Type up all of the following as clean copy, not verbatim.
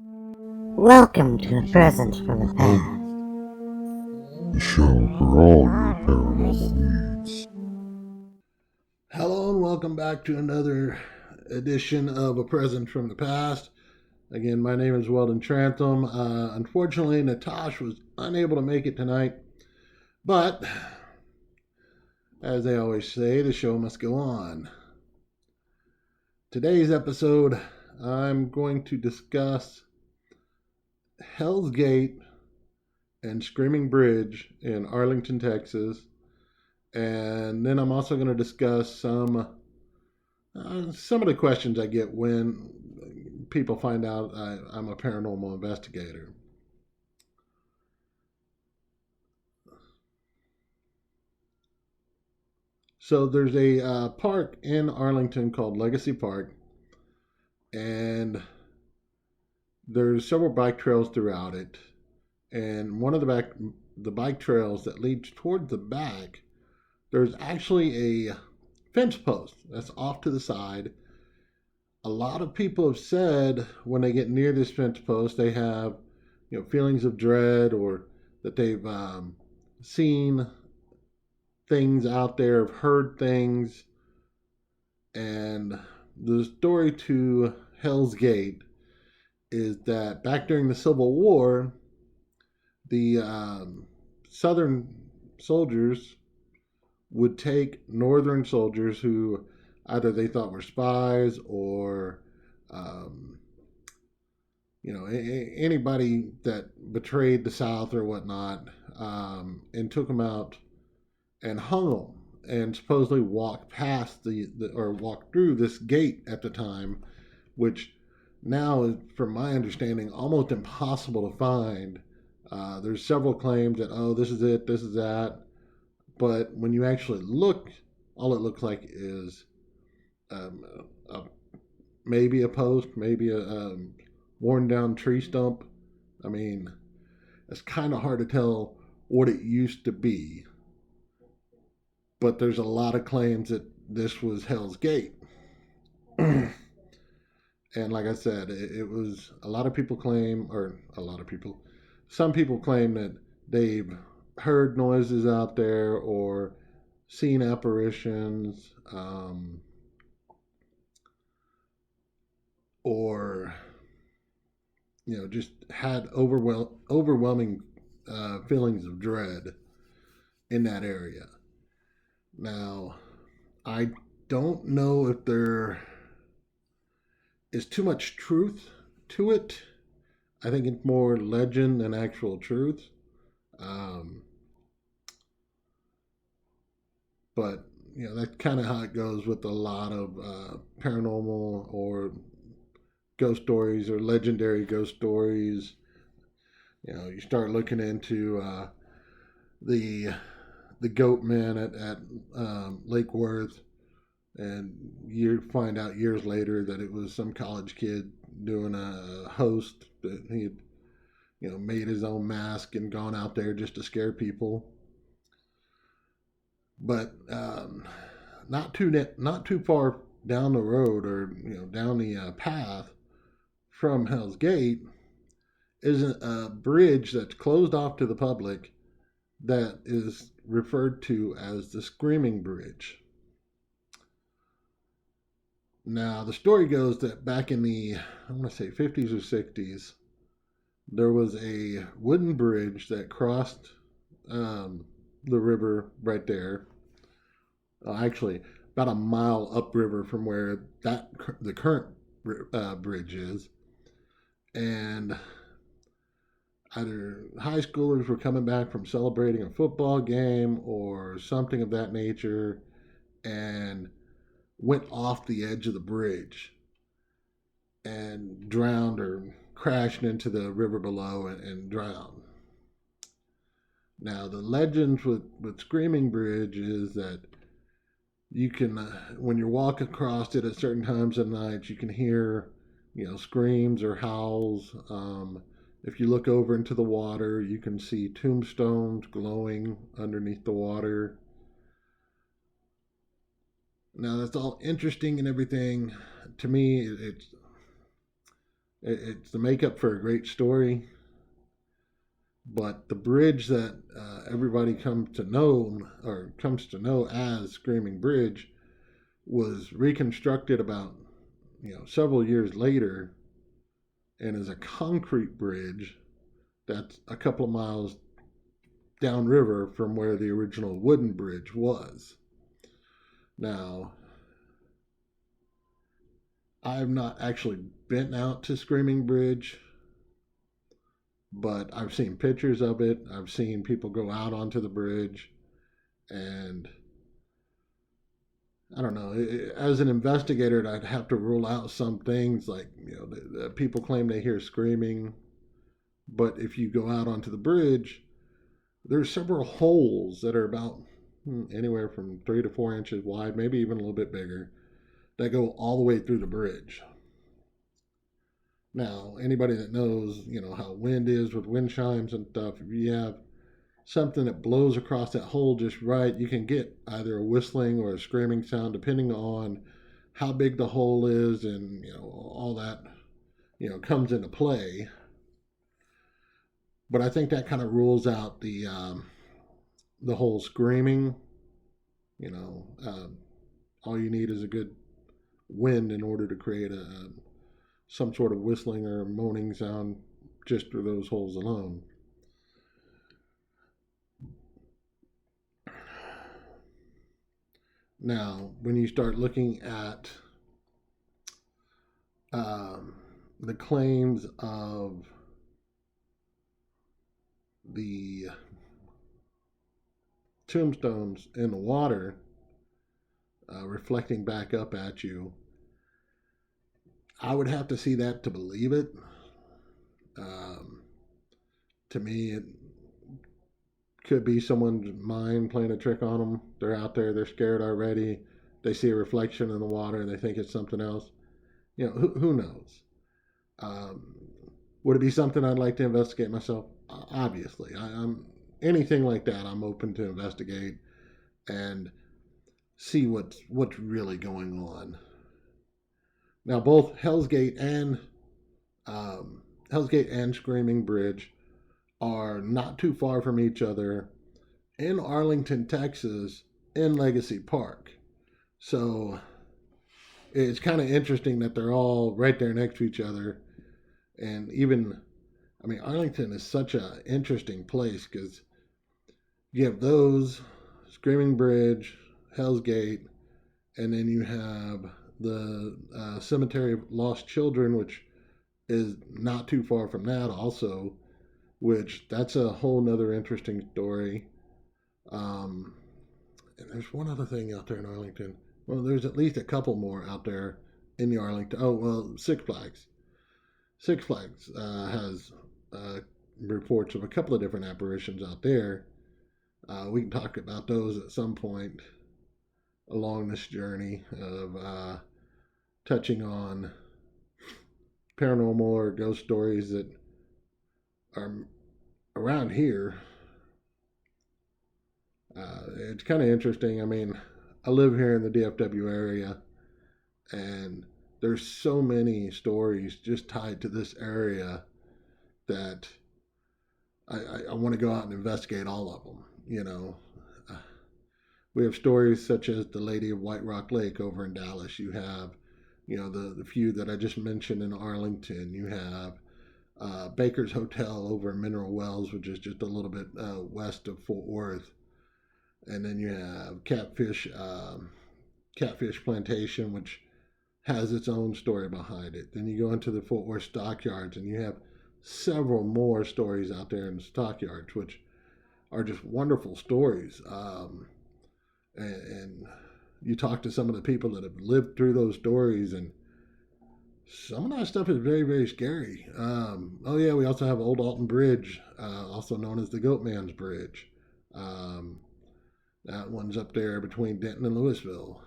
Welcome to a present from the past. The show for all your paranormal needs. Hello and welcome back to another edition of A Present from the Past. Again, my name is Weldon Trantham. Unfortunately, Natasha was unable to make it tonight, but as they always say, the show must go on. Today's episode, I'm going to discuss Hell's Gate and Screaming Bridge in Arlington, Texas. And then I'm also going to discuss some of the questions I get when people find out I'm a paranormal investigator. So there's a park in Arlington called Legacy Park, and there's several bike trails throughout it. And one of the bike trails that leads toward the back, there's actually a fence post that's off to the side. A lot of people have said when they get near this fence post, they have, feelings of dread, or that they've seen things out there, have heard things. And the story to Hell's Gate is that back during the Civil War, the Southern soldiers would take Northern soldiers who either they thought were spies or um, anybody that betrayed the South or whatnot, and took them out and hung them, and supposedly walked past or walked through this gate at the time, which now is, from my understanding, almost impossible to find. There's several claims that, oh, this is it, this is that, but when you actually look, all it looks like is um, a, maybe a post, maybe a worn down tree stump. I mean, it's kind of hard to tell what it used to be, but there's a lot of claims that this was Hell's Gate. And like I said, it was a lot of people claim, or a lot of people, some people claim that they've heard noises out there or seen apparitions, or just had overwhelming feelings of dread in that area. Now, I don't know if there is too much truth to it. I think it's more legend than actual truth. Um, but that's kind of how it goes with a lot of paranormal or ghost stories or legendary ghost stories. You start looking into the the goat man at Lake Worth, and you find out years later that it was some college kid doing a host, that he had made his own mask and gone out there just to scare people. But not too far down the road, or down the path from Hell's Gate, is a bridge that's closed off to the public that is referred to as the Screaming Bridge. Now, the story goes that back in the, I want to say 50s or 60s, there was a wooden bridge that crossed the river right there. Actually, about a mile upriver from where the current bridge is. And either high schoolers were coming back from celebrating a football game or something of that nature, and went off the edge of the bridge and drowned or crashed into the river below and drowned. Now, the legends with Screaming Bridge is that you can, when you walk across it at certain times of night, you can hear, screams or howls. If you look over into the water, you can see tombstones glowing underneath the water. Now, that's all interesting and everything. To me, It's the makeup for a great story. But the bridge that everybody comes to know as Screaming Bridge was reconstructed about several years later, and is a concrete bridge that's a couple of miles downriver from where the original wooden bridge was. Now, I've not actually been out to Screaming Bridge, but I've seen pictures of it. I've seen people go out onto the bridge, and I don't know. As an investigator, I'd have to rule out some things like the people claim they hear screaming, but if you go out onto the bridge, there's several holes that are about anywhere from 3 to 4 inches wide, maybe even a little bit bigger, that go all the way through the bridge. Now, anybody that knows, how wind is with wind chimes and stuff, if you have something that blows across that hole just right, you can get either a whistling or a screaming sound depending on how big the hole is, and all that comes into play. But I think that kind of rules out the whole screaming. You know, all you need is a good wind in order to create some sort of whistling or moaning sound just through those holes alone. Now, when you start looking at the claims of the tombstones in the water reflecting back up at you, I would have to see that to believe it. To me, it could be someone's mind playing a trick on them. They're out there, they're scared already. They see a reflection in the water and they think it's something else. Who knows? Would it be something I'd like to investigate myself? Obviously, I'm anything like that. I'm open to investigate and see what's really going on. Now, both Hell's Gate and Screaming Bridge are not too far from each other in Arlington, Texas, in Legacy Park. So it's kind of interesting that they're all right there next to each other. And even, Arlington is such an interesting place because you have those, Screaming Bridge, Hell's Gate, and then you have the Cemetery of Lost Children, which is not too far from that also, which that's a whole nother interesting story. And there's one other thing out there in Arlington. Well, there's at least a couple more out there in the Arlington. Oh, well, Six Flags. Six Flags has reports of a couple of different apparitions out there. We can talk about those at some point along this journey of touching on paranormal or ghost stories that are around here. It's kind of interesting. I live here in the DFW area, and there's so many stories just tied to this area that I want to go out and investigate all of them. We have stories such as the Lady of White Rock Lake over in Dallas. You have, the few that I just mentioned in Arlington. You have Baker's Hotel over in Mineral Wells, which is just a little bit west of Fort Worth. And then you have Catfish Plantation, which has its own story behind it. Then you go into the Fort Worth stockyards, and you have several more stories out there in the stockyards, which are just wonderful stories. And you talk to some of the people that have lived through those stories, and some of that stuff is very, very scary. Oh yeah, we also have Old Alton Bridge, also known as the Goat Man's Bridge. That one's up there between Denton and Louisville.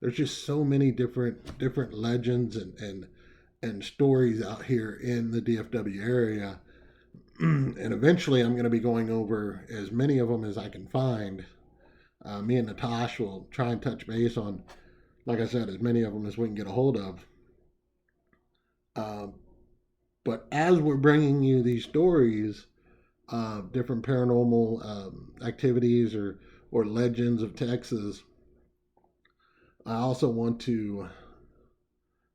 There's just so many different legends and stories out here in the DFW area. And eventually I'm going to be going over as many of them as I can find. Me and Natasha will try and touch base on, like I said, as many of them as we can get a hold of. But as we're bringing you these stories of different paranormal activities or legends of Texas, I also want to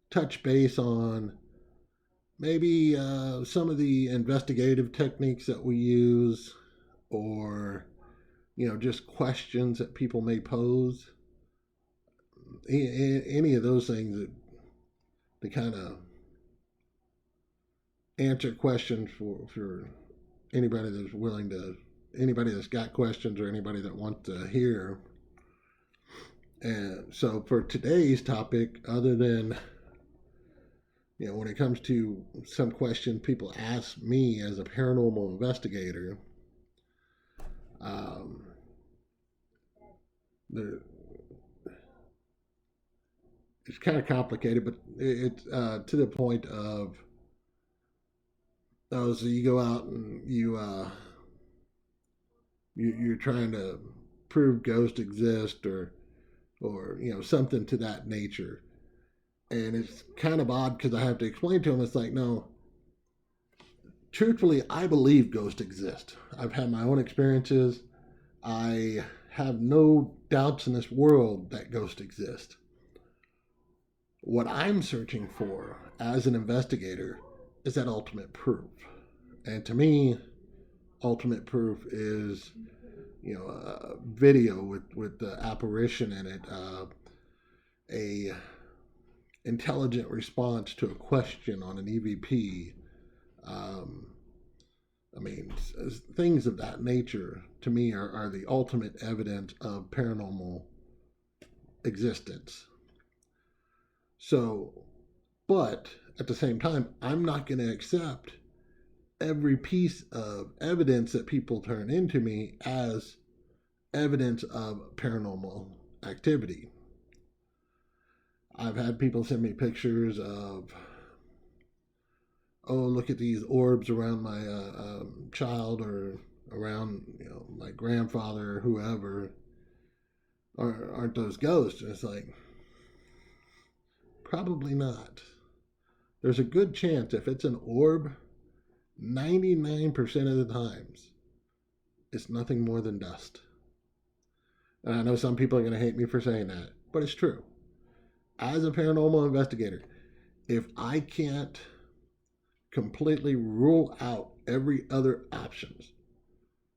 touch base on maybe some of the investigative techniques that we use, or just questions that people may pose. Any of those things that to kind of answer questions for anybody that's willing to, anybody that's got questions or anybody that wants to hear. And so for today's topic, other than when it comes to some questions people ask me as a paranormal investigator, the it's kind of complicated, but it's to the point of, so you go out and you're trying to prove ghosts exist, or something to that nature, and it's kind of odd because I have to explain to them. It's like, no, truthfully, I believe ghosts exist. I've had my own experiences. I have no doubts in this world that ghosts exist. What I'm searching for as an investigator is that ultimate proof. And to me, ultimate proof is, a video with the apparition in it, a intelligent response to a question on an EVP. I mean, things of that nature to me are the ultimate evidence of paranormal existence. So, but at the same time, I'm not going to accept every piece of evidence that people turn into me as evidence of paranormal activity. I've had people send me pictures of, oh, look at these orbs around my child, or around my grandfather or whoever. Aren't those ghosts? And it's like, probably not. There's a good chance if it's an orb, 99% of the times, it's nothing more than dust. And I know some people are going to hate me for saying that, but it's true. As a paranormal investigator, if I can't completely rule out every other options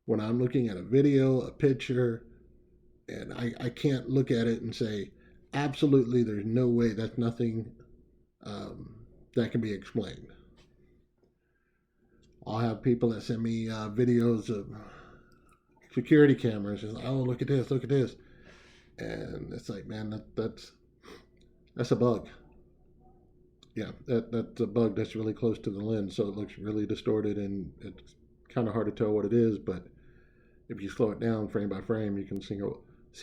when I'm looking at a video, a picture, and I can't look at it and say, absolutely, there's no way, that's nothing that can be explained. I'll have people that send me videos of security cameras, and oh, look at this, and it's like, man, that's a bug. Yeah, that's a bug that's really close to the lens, so it looks really distorted, and it's kind of hard to tell what it is. But if you slow it down frame by frame, you can see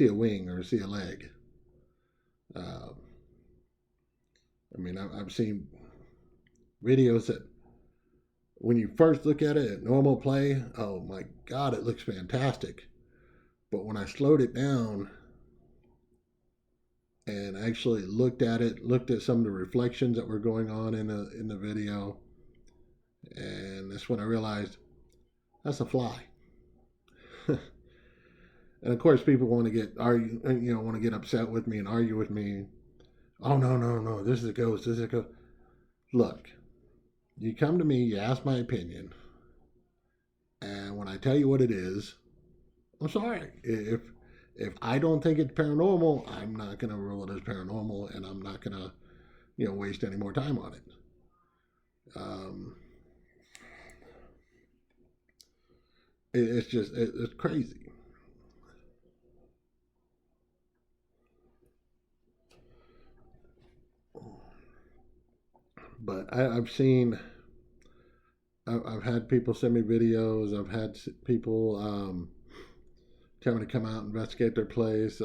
a wing or see a leg. I mean, I've seen videos that when you first look at it at normal play, oh my God, it looks fantastic. But when I slowed it down and actually looked at some of the reflections that were going on in the video, and that's when I realized that's a fly. And of course, people want to get upset with me and argue with me. Oh, no, this is a ghost. Look, you come to me, you ask my opinion, and when I tell you what it is, I'm sorry. If I don't think it's paranormal, I'm not going to rule it as paranormal, and I'm not going to, waste any more time on it. It's crazy. But I've had people send me videos. I've had people tell me to come out and investigate their place.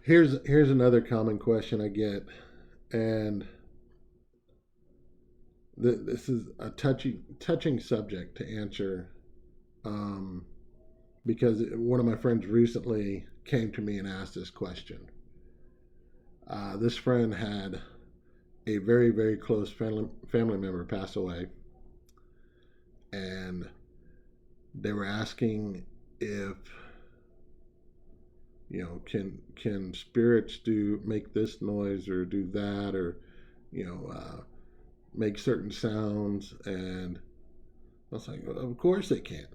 Here's another common question I get, and this is a touching subject to answer, because one of my friends recently came to me and asked this question. This friend had a very, very close family member passed away, and they were asking if, can spirits make this noise or do that, or make certain sounds. And I was like, of course they can.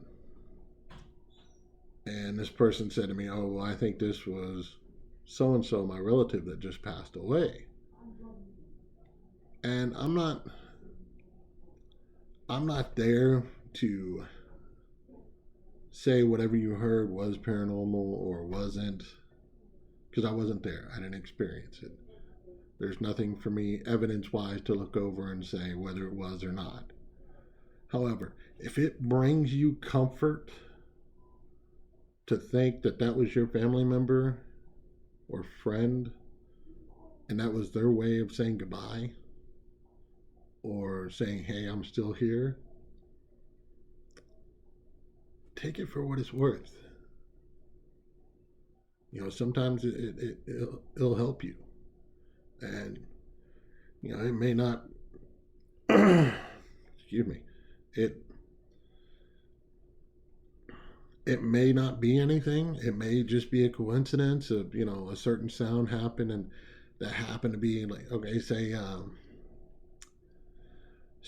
And this person said to me, oh, well, I think this was so and so, my relative that just passed away. And I'm not there to say whatever you heard was paranormal or wasn't, because I wasn't there. I didn't experience it. There's nothing for me evidence-wise to look over and say whether it was or not. However, if it brings you comfort to think that that was your family member or friend, and that was their way of saying goodbye, or saying, hey, I'm still here, take it for what it's worth. Sometimes it'll help you. And, it may not, excuse me, it may not be anything. It may just be a coincidence of, a certain sound happened, and that happened to be like, okay, say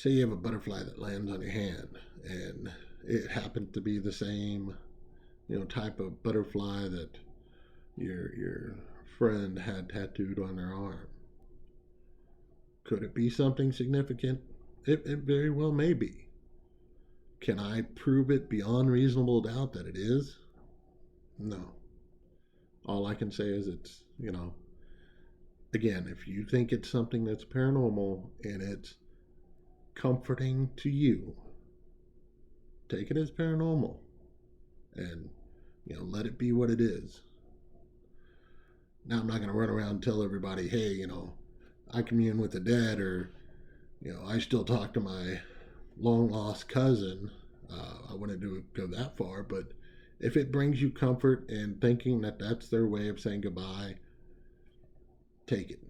you have a butterfly that lands on your hand, and it happened to be the same, type of butterfly that your friend had tattooed on their arm. Could it be something significant? It very well may be. Can I prove it beyond reasonable doubt that it is? No. All I can say is it's, again, if you think it's something that's paranormal and it's comforting to you, take it as paranormal and, let it be what it is. Now, I'm not going to run around and tell everybody, hey, I commune with the dead, or, I still talk to my long lost cousin. I wouldn't go that far, but if it brings you comfort in thinking that that's their way of saying goodbye, take it.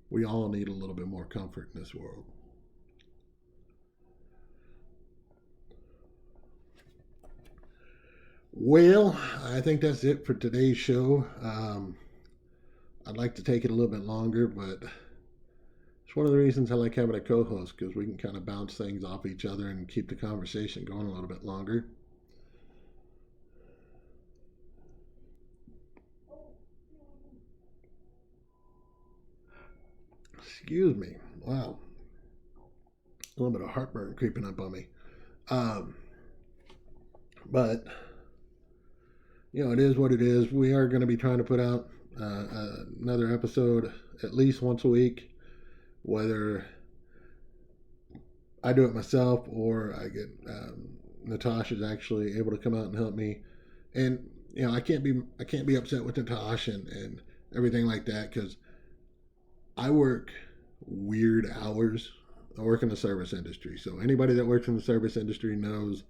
We all need a little bit more comfort in this world. Well, I think that's it for today's show. I'd like to take it a little bit longer, but it's one of the reasons I like having a co-host, because we can kind of bounce things off each other and keep the conversation going a little bit longer. Excuse me. Wow. A little bit of heartburn creeping up on me. But, it is what it is. We are going to be trying to put out another episode at least once a week, whether I do it myself or I get Natasha's actually able to come out and help me. And I can't be upset with Natasha and everything like that, because I work weird hours. I work in the service industry, so anybody that works in the service industry knows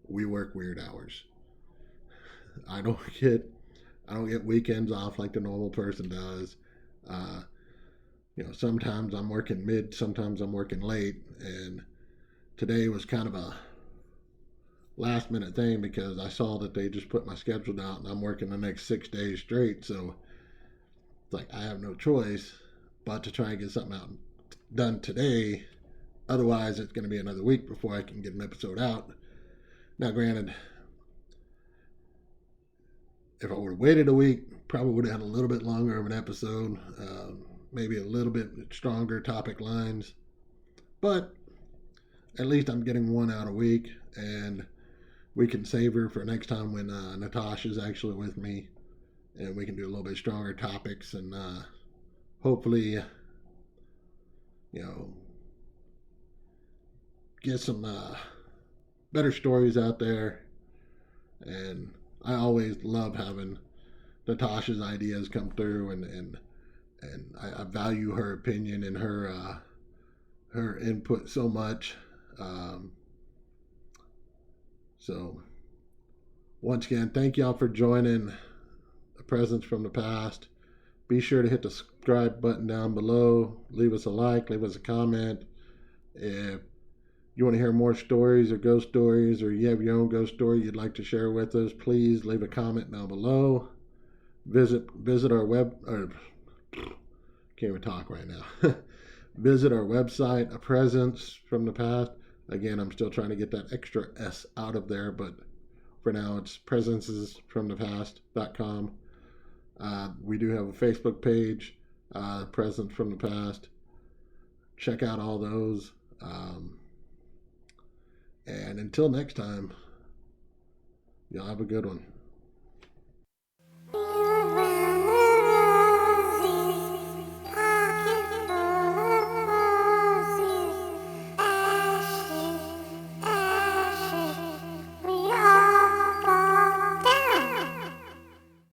we work weird hours. I don't get weekends off like the normal person does. Sometimes I'm working mid, sometimes I'm working late, and today was kind of a last minute thing because I saw that they just put my schedule out and I'm working the next 6 days straight. So it's like I have no choice but to try and get something out done today. Otherwise, it's going to be another week before I can get an episode out. Now, granted, if I would have waited a week, probably would have had a little bit longer of an episode, maybe a little bit stronger topic lines. But at least I'm getting one out a week, and we can save her for next time when Natasha's actually with me, and we can do a little bit stronger topics, and hopefully, get some better stories out there. And I always love having Natasha's ideas come through, and I value her opinion and her input so much. So once again, thank y'all for joining A Presence from the Past. Be sure to hit the subscribe button down below. Leave us a like, leave us a comment. If you want to hear more stories or ghost stories, or you have your own ghost story you'd like to share with us, please leave a comment down below. Visit our web, or can't even talk right now. Visit our website, A Presence from the Past. Again, I'm still trying to get that extra S out of there, but for now it's presencesfromthepast.com. We do have a Facebook page, Presence from the Past. Check out all those. And until next time, y'all have a good one.